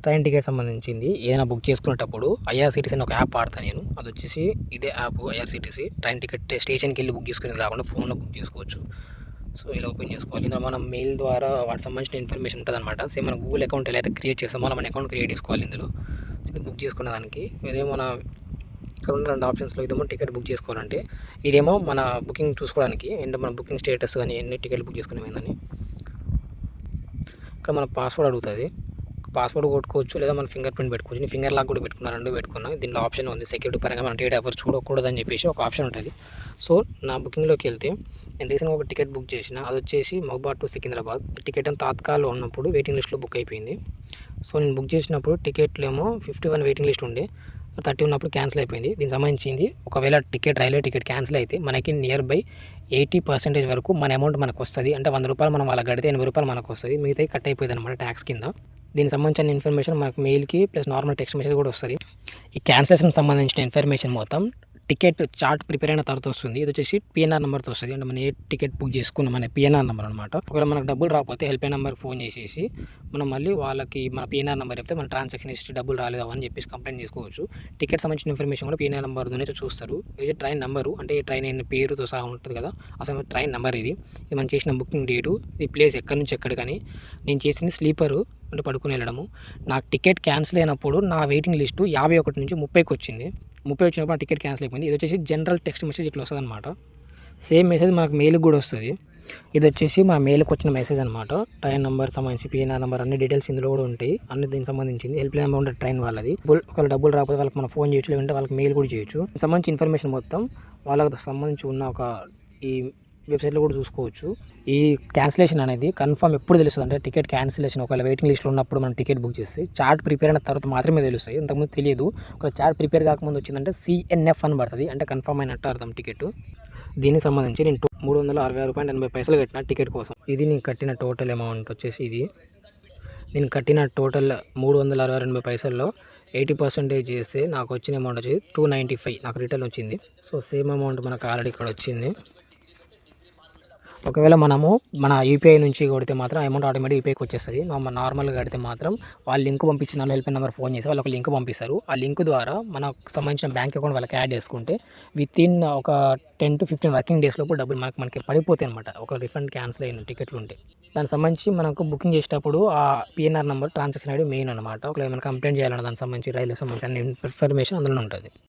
Train ticket సంబంధించింది ఏదైనా book చేసుకునేటప్పుడు ఐఆర్సీటీసీ అని ఒక యాప్ వాడతాను నేను. అది వచ్చేసి ఇదే యాప్ ఐఆర్సీటీసీ ట్రైన్ టికెట్ స్టేషన్కి వెళ్ళి బుక్ చేసుకునేది కాకుండా ఫోన్లో బుక్ చేసుకోవచ్చు. సో ఇలా ఓపెన్ చేసుకోవాలి. ఇందులో మనం మెయిల్ ద్వారా వాటికి సంబంధించిన ఇన్ఫర్మేషన్ ఉంటుంది అనమాట. సేమ్ మన గూగుల్ అకౌంట్ ఎలా అయితే క్రియేట్ చేస్తామో అలా మన అకౌంట్ క్రియేట్ చేసుకోవాలి. ఇందులో బుక్ చేసుకున్న దానికి ఇదేమో మన ఇక్కడ ఉన్న 2 ఆప్షన్స్లో ఇదేమో టికెట్ బుక్ చేసుకోవాలంటే ఇదేమో మన బుకింగ్ చూసుకోవడానికి అంటే మన బుకింగ్ స్టేటస్ కానీ ఎన్ని టికెట్లు బుక్ చేసుకునేదని. ఇక్కడ మన పాస్వర్డ్ అడుగుతుంది. పాస్వర్డ్ కొట్టుకోవచ్చు లేదా మన ఫింగర్ ప్రింట్ పెట్టుకోవచ్చు. నేను ఫింగర్ లాక్ కూడా పెట్టుకున్నా, 2 పెట్టుకున్నా. దీంట్లో ఆప్షన్ ఉంది సెక్యూరిటీ పరంగా మనం డేట్ ఎవరు చూడకూడదని చెప్పేసి ఒక ఆప్షన్ ఉంటుంది. సో నా బుకింగ్లోకి వెళ్తే నేను రీసెంట్గా ఒక టికెట్ బుక్ చేసిన, అది వచ్చేసి మహబాద్ టు సికింద్రాబాద్. టికెట్ అని తాత్కాల్లో ఉన్నప్పుడు వెయిటింగ్ లిస్ట్లో బుక్ అయిపోయింది. సో నేను బుక్ చేసినప్పుడు టికెట్లు ఏమో 51 వెయిటింగ్ లిస్ట్ ఉండే, 30 ఉన్నప్పుడు క్యాన్సిల్ అయిపోయింది. దీనికి సంబంధించింది ఒకవేళ రైల్వే టికెట్ క్యాన్సిల్ అయితే మనకి నియర్ బై 80% వరకు మన అమౌంట్ మనకు వస్తుంది. అంటే 100 రూపాయలు మనం వాళ్ళకి కడితే 80 రూపాయలు మనకు వస్తుంది. మిగతా కట్ అయిపోయింది అనమాట ట్యాక్స్ కింద. దీనికి సంబంధించిన ఇన్ఫర్మేషన్ మనకు మెయిల్కి ప్లస్ నార్మల్ టెక్స్ట్ మెసేజ్ కూడా వస్తుంది. ఈ క్యాన్సిలేషన్ సంబంధించిన ఇన్ఫర్మేషన్ మొత్తం టికెట్ చార్ట్ ప్రిపేర్ అయిన తర్వాత వస్తుంది. ఇది వచ్చేసి పిఎన్ఆర్ నెంబర్తో వస్తుంది. అంటే మనం ఏ టికెట్ బుక్ చేసుకున్న మన పిఎన్ఆర్ నెంబర్ అనమాట. ఒకవేళ మనకు డబ్బులు రాకపోతే హెల్ప్ లైన్ నెంబర్కి ఫోన్ చేసేసి మనం మళ్ళీ వాళ్ళకి మన పిఎన్ఆర్ నెంబర్ చెప్తే మన ట్రాన్సాక్షన్ హిస్టరీ డబ్బులు రాలేదు అని చెప్పేసి కంప్లైంట్ చేసుకోవచ్చు. టికెట్ సంబంధించిన ఇన్ఫర్మేషన్ కూడా పిఎన్ఆర్ నెంబర్తోనే చూస్తారు. ఇది ట్రైన్ నెంబరు, అంటే ఈ ట్రైన్ అయిన పేరుతో సహా ఉంటుంది కదా, అసలు ట్రైన్ నెంబర్ ఇది మనం చేసిన బుకింగ్ డేటు, ఈ ప్లేస్ ఎక్కడి నుంచి ఎక్కడికని. నేను చేసింది స్లీపరు, అంటే పడుకుని వెళ్ళడము. నాకు టికెట్ క్యాన్సిల్ అయినప్పుడు నా వెయిటింగ్ లిస్టు 51 నుంచి 30కి వచ్చింది. 30 వచ్చినప్పుడు ఆ టికెట్ క్యాన్సిల్ అయిపోయింది. ఇది వచ్చేసి జనరల్ టెక్స్ట్ మెసేజ్ ఇట్లా వస్తుంది అనమాట. సేమ్ మెసేజ్ మనకు మెయిల్కి కూడా వస్తుంది. ఇది వచ్చేసి మన మెయిల్కి వచ్చిన మెసేజ్ అనమాట. ట్రైన్ నెంబర్ సంబంధించి పిఎన్ఆర్ నెంబర్ అన్ని డీటెయిల్స్ ఇందులో కూడా ఉంటాయి. అన్ని దీనికి సంబంధించింది హెల్ప్ లైన్ నెంబర్ ఉంటుంది ట్రైన్ వాళ్ళది. ఒకవేళ డబ్బులు రాకపోతే వాళ్ళకి మనం ఫోన్ చేయొచ్చు, లేదంటే వాళ్ళకి మెయిల్ కూడా చేయొచ్చు. సంబంధించి ఇన్ఫర్మేషన్ మొత్తం వాళ్ళకి సంబంధించి ఉన్న ఒక ఈ వెబ్సైట్లో కూడా చూసుకోవచ్చు. ఈ క్యాన్సిలేషన్ అనేది కన్ఫర్మ్ ఎప్పుడు తెలుస్తుంది అంటే టికెట్ క్యాన్సిలేషన్ ఒకవేళ వెయిటింగ్ లిస్ట్లో ఉన్నప్పుడు మనం టికెట్ బుక్ చేస్తే చార్ట్ ప్రిపేర్ అయిన తర్వాత మాత్రమే తెలుస్తాయి. ఇంతకుముందు తెలియదు. ఒక చార్ట్ ప్రిపేర్ కాకముందు వచ్చిందంటే సిఎన్ఎఫ్ అని పడుతుంది, అంటే కన్ఫర్మ్ అయినట్టు అర్థం టికెట్. దీనికి సంబంధించి నేను 366 రూపాయలు 80 పైసలు కట్టిన టికెట్ కోసం. ఇది నేను కట్టిన టోటల్ అమౌంట్ వచ్చేసి ఇది. నేను కట్టిన టోటల్ 362 పైసల్లో 80% చేస్తే నాకు వచ్చిన అమౌంట్ వచ్చి 295 నాకు రిటర్న్ వచ్చింది. సో సేమ్ అమౌంట్ మనకు ఆల్రెడీ ఇక్కడ వచ్చింది. ఒకవేళ మనము మన యూపీఐ నుంచి కొడితే మాత్రం అమౌంట్ ఆటోమేటిక్ యూపీఐకి వచ్చేస్తుంది. నార్మల్గా కడితే మాత్రం వాళ్ళు లింక్ పంపించిన వాళ్ళు హెల్ప్ నెంబర్ ఫోన్ చేసి వాళ్ళు ఒక లింక్ పంపిస్తారు. ఆ లింక్ ద్వారా మనకు సంబంధించిన బ్యాంక్ అకౌంట్ వాళ్ళకి యాడ్ చేసుకుంటే వితిన్ ఒక 10 to 15 వర్కింగ్ డేస్ లోపు డబ్బులు మనకి పడిపోతాయి అనమాట. ఒక రిఫండ్ క్యాన్సిల్ అయిన టికెట్లు ఉంటే దానికి సంబంధించి మనకు బుకింగ్ చేసేటప్పుడు ఆ PNR number transaction ID main అనమాట. ఒకవేళ ఏమైనా కంప్లైంట్ చేయాలన్న దానికి సంబంధించి రైల్వే సంబంధించిన ఇన్ఫర్మేషన్ అందులో ఉంటుంది.